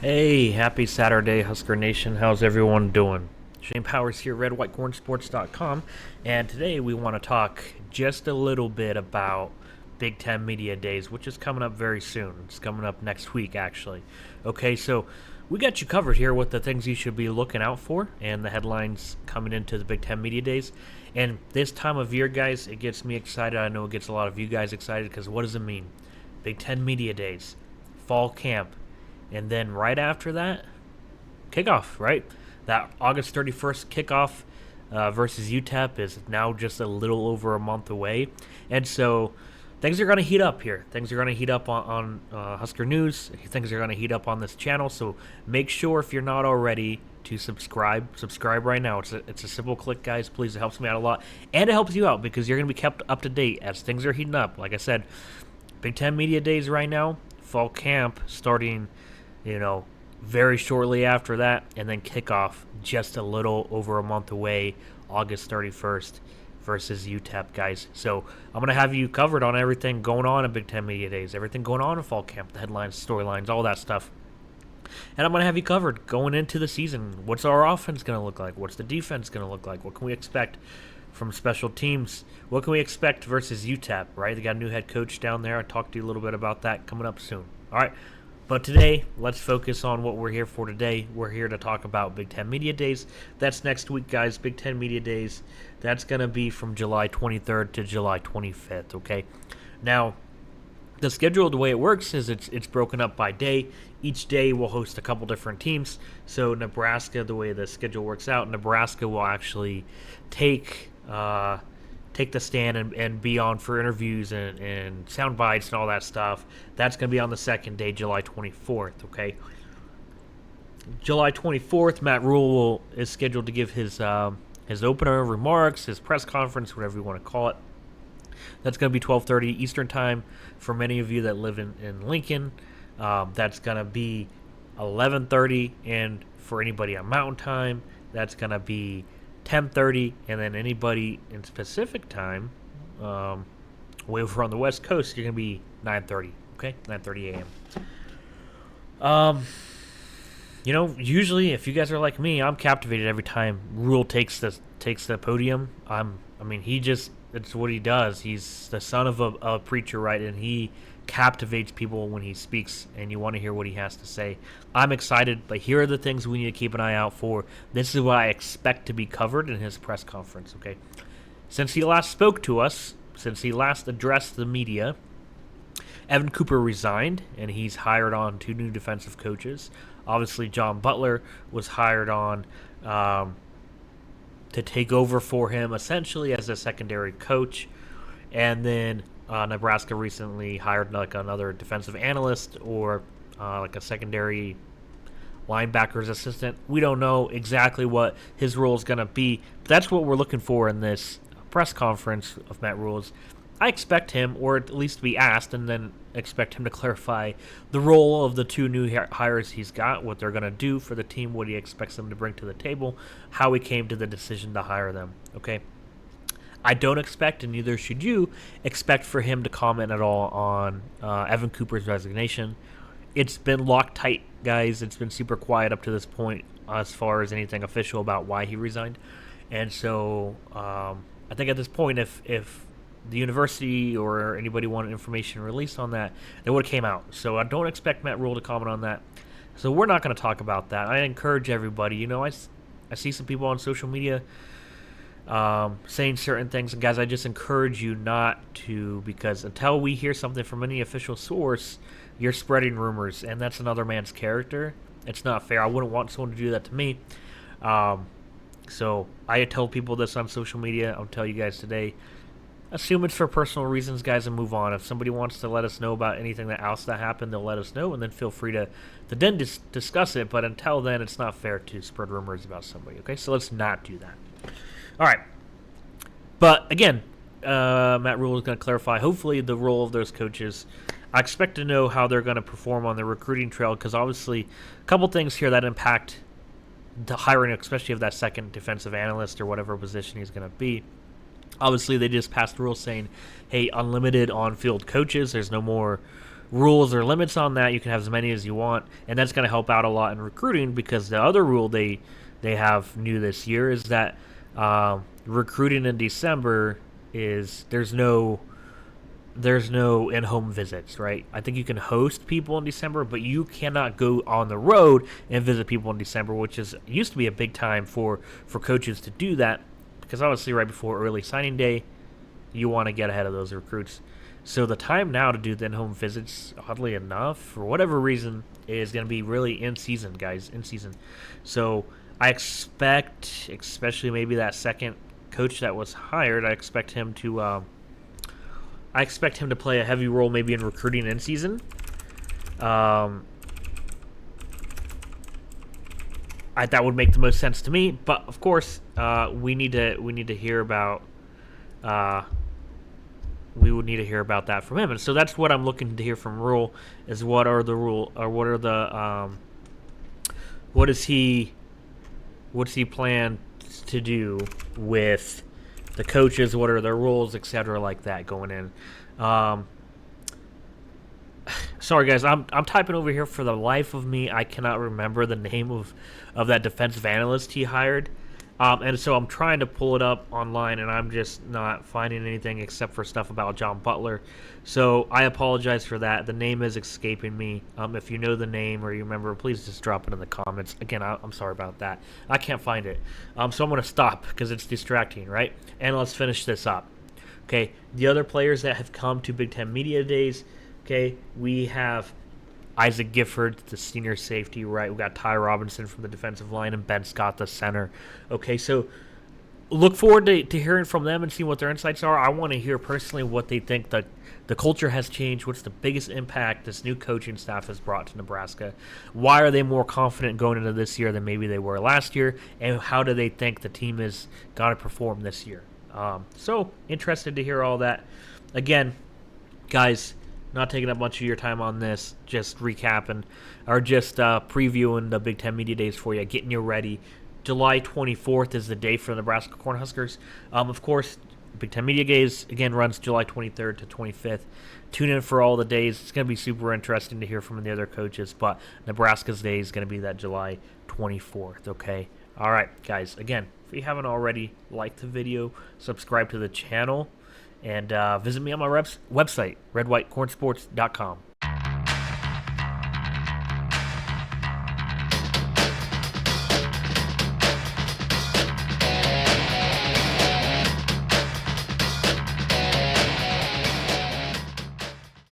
Hey, happy Saturday, Husker Nation. How's everyone doing? Shane Powers here, redwhitecornsports.com, and today we want to talk just a little bit about Big Ten Media Days, which is coming up very soon. It's coming up next week, actually. Okay, so we got you covered here with the things you should be looking out for and the headlines coming into the Big Ten Media Days. And this time of year, guys, it gets me excited. I know it gets a lot of you guys excited because what does it mean? Big Ten Media Days, fall camp. And then right after that, kickoff, right? That August 31st kickoff versus UTEP is now just a little over a month away. And so things are going to heat up here. Things are going to heat up on Husker News. Things are going to heat up on this channel. So make sure if you're not already to subscribe. Subscribe right now. It's a simple click, guys. Please, it helps me out a lot. And it helps you out because you're going to be kept up to date as things are heating up. Like I said, Big Ten Media Days right now, fall camp starting very shortly after that, and then kickoff just a little over a month away, August 31st versus UTEP, guys. So I'm going to have you covered on everything going on in Big Ten Media Days, everything going on in fall camp, the headlines, storylines, all that stuff. And I'm going to have you covered going into the season. What's our offense going to look like? What's the defense going to look like? What can we expect from special teams? What can we expect versus UTEP, right? They got a new head coach down there. I'll talk to you a little bit about that coming up soon. All right. But today, let's focus on what we're here for today. We're here to talk about Big Ten Media Days. That's next week, guys. Big Ten Media Days. That's going to be from July 23rd to July 25th, okay? Now, the schedule, the way it works is it's broken up by day. Each day will host a couple different teams. So Nebraska, the way the schedule works out, Nebraska will actually take the stand and be on for interviews and sound bites and all that stuff. That's going to be on the second day, July 24th, okay? July 24th, Matt Rule is scheduled to give his opener remarks, his press conference, whatever you want to call it. That's going to be 12:30 Eastern Time for many of you that live in Lincoln. That's going to be 11:30, and for anybody on Mountain Time, that's going to be 10:30, and then anybody in Pacific Time, way over on the West Coast, you're going to be 9:30, okay? 9:30 a.m. Usually if you guys are like me, I'm captivated every time Rule takes the podium. It's what he does. He's the son of a preacher, right? And he captivates people when he speaks, and you want to hear what he has to say. I'm excited, but here are the things we need to keep an eye out for. This is what I expect to be covered in his press conference, okay? Since he last spoke to us, since he last addressed the media, Evan Cooper resigned, and he's hired on 2 new defensive coaches. Obviously, John Butler was hired on to take over for him, essentially as a secondary coach. And then Nebraska recently hired like another defensive analyst or like a secondary linebackers assistant. We don't know exactly what his role is going to be, but that's what we're looking for in this press conference of Matt Rule's. I expect him, or at least be asked, and then expect him to clarify the role of the 2 new hires he's got, what they're going to do for the team, what he expects them to bring to the table, how he came to the decision to hire them, okay? I don't expect, and neither should you, expect for him to comment at all on Evan Cooper's resignation. It's been locked tight, guys. It's been super quiet up to this point as far as anything official about why he resigned. And so I think at this point, if the university or anybody wanted information released on that, it would have came out. So I don't expect Matt Rule to comment on that. So we're not going to talk about that. I encourage everybody. I see some people on social media saying certain things. And guys, I just encourage you not to, because until we hear something from any official source, you're spreading rumors, and that's another man's character. It's not fair. I wouldn't want someone to do that to me. So I tell people this on social media. I'll tell you guys today. Assume it's for personal reasons, guys, and move on. If somebody wants to let us know about anything else that happened, they'll let us know, and then feel free to then discuss it. But until then, it's not fair to spread rumors about somebody, okay? So let's not do that. All right. But, again, Matt Rule is going to clarify, hopefully, the role of those coaches. I expect to know how they're going to perform on the recruiting trail, because obviously a couple things here that impact the hiring, especially of that second defensive analyst or whatever position he's going to be. Obviously, they just passed the rule saying, hey, unlimited on-field coaches. There's no more rules or limits on that. You can have as many as you want, and that's going to help out a lot in recruiting, because the other rule they have new this year is that recruiting in December is there's no in-home visits, right? I think you can host people in December, but you cannot go on the road and visit people in December, which is used to be a big time for coaches to do that, because obviously right before early signing day, you want to get ahead of those recruits. So the time now to do the in-home visits, oddly enough, for whatever reason, is going to be really in season, guys, in season. So I expect, especially maybe that second coach that was hired, I expect him to play a heavy role maybe in recruiting in season. That would make the most sense to me. But of course, we need to hear about we would need to hear about that from him, and so that's what I'm looking to hear from Rule. Is what are the rule, or what are the what's he plan to do with the coaches? What are their rules, etc., like that going in? Sorry guys, I'm typing over here. For the life of me, I cannot remember the name of that defensive analyst he hired. And so I'm trying to pull it up online, and I'm just not finding anything except for stuff about John Butler. So I apologize for that. The name is escaping me. If you know the name or you remember, please just drop it in the comments. Again, I'm sorry about that. I can't find it. So I'm going to stop because it's distracting, right? And let's finish this up. Okay, the other players that have come to Big Ten Media Days, okay, we have Isaac Gifford, the senior safety, right? We got Ty Robinson from the defensive line, and Ben Scott, the center. Okay, so look forward to hearing from them and seeing what their insights are. I want to hear personally what they think the culture has changed. What's the biggest impact this new coaching staff has brought to Nebraska? Why are they more confident going into this year than maybe they were last year? And how do they think the team is going to perform this year? So interested to hear all that. Again, guys, not taking up much of your time on this, just recapping or just previewing the Big Ten Media Days for you, getting you ready. July 24th is the day for the Nebraska Cornhuskers. Of course, Big Ten Media Days, again, runs July 23rd to 25th. Tune in for all the days. It's going to be super interesting to hear from the other coaches, but Nebraska's day is going to be that July 24th, okay? All right, guys, again, if you haven't already, like the video, subscribe to the channel, and visit me on my website, redwhitecornsports.com.